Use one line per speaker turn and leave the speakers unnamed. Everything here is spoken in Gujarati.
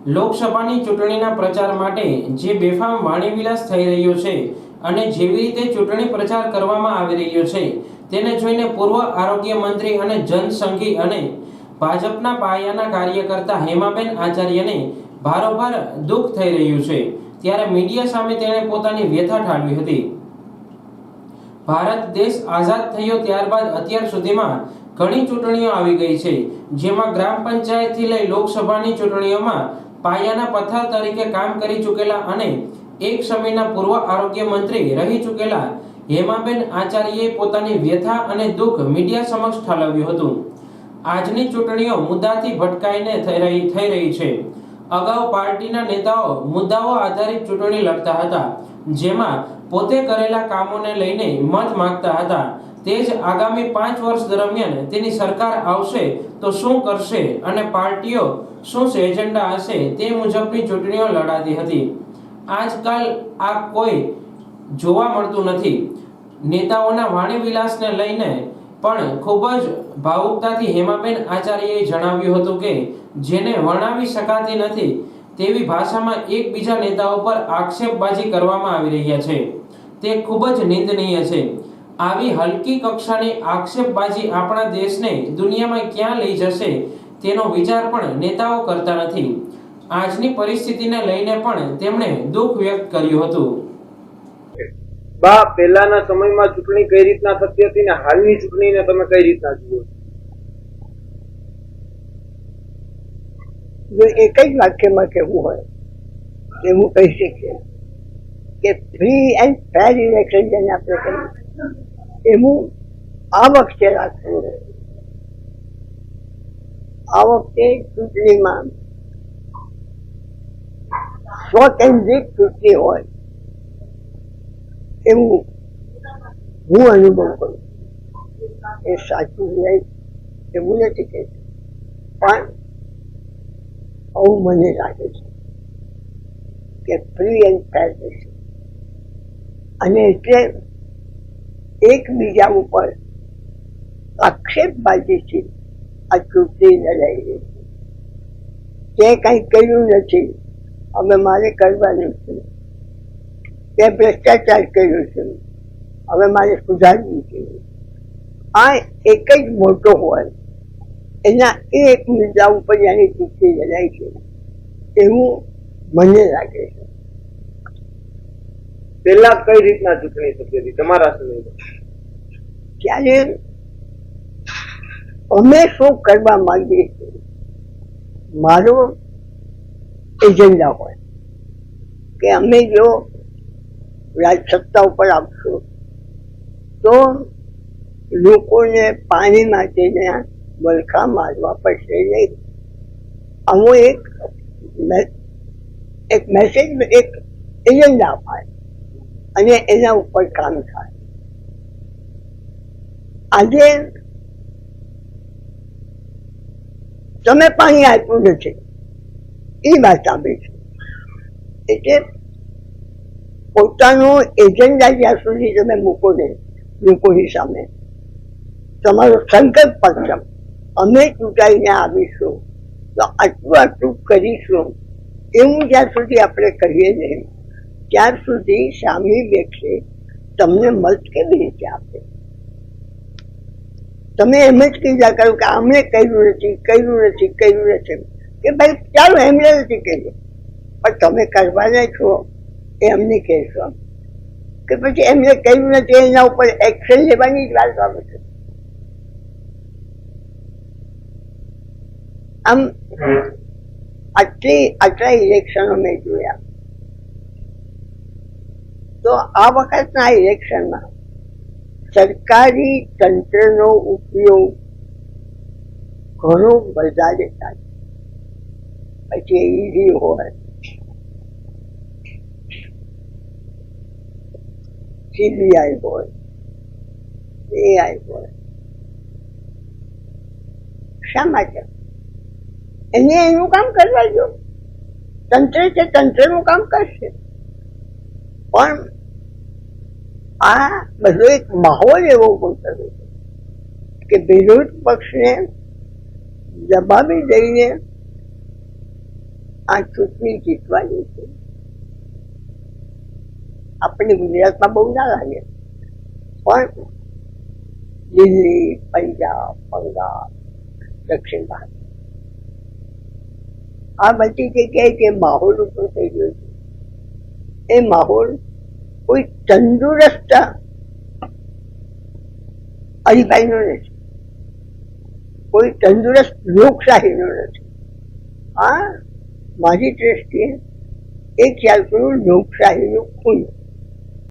લોકસભાની ચૂંટણીના પ્રચાર માટે જે બેફામ વાણીવિલાસ થઈ રહ્યો છે અને જેવી રીતે ચૂંટણી પ્રચાર કરવામાં આવી રહ્યો છે તેને જોઈને પૂર્વ આરોગ્ય મંત્રી અને જનસંઘી અને ભાજપના પાયાના કાર્યકર્તા હેમાબેન આચાર્યને ભારોભાર દુઃખ થઈ રહ્યું છે। ત્યારે મીડિયા સામે તેણે પોતાની વ્યથા ઠાલવી હતી। ભારત દેશ આઝાદ થયો ત્યારબાદ અત્યાર સુધીમાં ઘણી ચૂંટણીઓ આવી ગઈ છે, જેમાં ગ્રામ પંચાયતથી લઈ લોકસભાની ચૂંટણીઓમાં પાયાના પથ્થર તરીકે કામ કરી ચૂકેલા અને એક સમયના પૂર્વ આરોગ્ય મંત્રી રહી ચૂકેલા હેમાબેન આચાર્યએ પોતાની વ્યથા અને દુઃખ મીડિયા સમક્ષ ઠાલવ્યું હતું। આજની ચૂંટણીઓ મુદ્દાથી ભટકાઈને થઈ રહી છે। અગાઉ પાર્ટીના નેતાઓ મુદ્દાઓ આધારિત ચૂંટણી લડતા હતા, જેમાં પોતે કરેલા કામોને લઈને મત માંગતા હતા। તે જ આગામી 5 વર્ષ દરમિયાન તેની સરકાર આવશે તો શું કરશે અને પાર્ટીઓ શું એજન્ડા હશે તે મુજબની ચૂંટણીઓ લડાતી હતી। આજકાલ આ કોઈ જોવા મળતું નથી। નેતાઓના વાણીવિલાસને લઈને પણ ખૂબ જ ભાવુકતાથી હેમાબેન આચાર્યએ જણાવ્યું હતું કે જેને વર્ણવી શકાતી નથી તેવી ભાષામાં એકબીજા નેતાઓ પર આક્ષેપબાજી કરવામાં આવી રહ્યા છે, તે ખૂબ જ નિંદનીય છે। આવી હલકી કક્ષાની આક્ષેપબાજી આપણા દેશને દુનિયામાં ક્યાં લઈ જશે તેનો વિચાર પણ નેતાઓ કરતા નથી। આજની પરિસ્થિતિને લઈને પણ તેમણે દુઃખ વ્યક્ત કર્યું હતું।
બા, પહેલાના સમયમાં ચૂંટણી કઈ રીતના થતી હતી ને હાલની ચૂંટણીને તમે કઈ રીતના જુઓ છો?
જો એક જ વાક્યમાં કહેવું હોય કે હું કહી શકીએ કે ફ્રી એન્ડ ફેર ઇલેક્શન જેને આપણે કહીએ એવું આ વખતે રાખવું। આ વખતે ચૂંટણીમાં સ્વકેન્દ્રિત ચૂંટણી હોય એવું હું અનુભવ કરું। એ સાચું નહીં એવું નથી કહેતું, પણ આવું મને લાગે છે કે ફ્રી એન્ડ ફેર રહેશે અને એટલે એકબીજા ઉપર આક્ષેપબાજીથી આ ચૂંટણી લડાઈ રહી છે। તે કંઈ કર્યું નથી, હવે મારે કરવાનું છે। તે ભ્રષ્ટાચાર કર્યો છે, હવે મારે સુધારવું છે। આ એક જ મોટો હોય એના એક મુદ્દા ઉપર જાણે ચૂંટણી લડાઈ છે એવું મને લાગે છે।
પહેલા કઈ રીતના ચૂંટણી થતી હતી તમારા સમયમાં?
ત્યારે અમે શું કરવા માંગીએ છીએ, મારો એજન્ડા હોય કે અમે જો રાજ સત્તા ઉપર આવશું તો લોકોને પાણી માટેના વલખા મારવા પડશે નહીં। આવો એક મેસેજ, એક એજન્ડા અપાય અને એના ઉપર કામ થાય। આજે તમે પાણી આપ્યું નથી એ વાત સાંભળી છે, એટલે પોતાનો એજન્ડા જ્યાં સુધી તમે મૂકો નહીં લોકોની સામે, તમારો સંકલ્પ પક્ષમ અમે ચૂંટાઈને આવીશું તો આટલું આટલું કરીશું એવું જ્યાં સુધી આપણે કહીએ નહીં ત્યાર સુધી સામી વ્યક્તિ તમને મત કેવી રીતે આપે? તમે એમ જ કીધા કરો કે અમને કર્યું નથી કે ભાઈ ચાલો એમને નથી કર્યું, પણ તમે કરવાના છો એ અમને કહેશો કે પછી એમને કર્યું નથી એના ઉપર એક્શન લેવાની જ વાત આવે છે। આમ આટલા ઇલેક્શનો મેં જોયા તો આ વખતના ઇલેક્શનમાં સરકારી તંત્રનો ઉપયોગ ઘણો વધારે થાય। પછી ઈડી હોય, સીબીઆઈ હોય, એઆઈ હોય, શા માટે? એને એનું કામ કરવા દો, તંત્ર છે તંત્રનું કામ કરશે। પણ આ બધો એક માહોલ એવો ઉભો થયો કે વિરોધ પક્ષને દબાવી દઈને આ ચૂંટણી જીતવાની છે. આપણને ગુજરાતમાં બહુ ના લાગે, પણ દિલ્હી, પંજાબ, બંગાળ, દક્ષિણ ભારત આ બધી જગ્યાએ જે માહોલ ઉભો થઈ ગયો છે, એ માહોલ કોઈ તંદુરસ્ત હરીફાઈનો નથી, કોઈ તંદુરસ્ત લોકશાહીનો નથી. આ મારી દ્રષ્ટિએ એક ખ્યાલ કરું લોકશાહીનું ખૂન.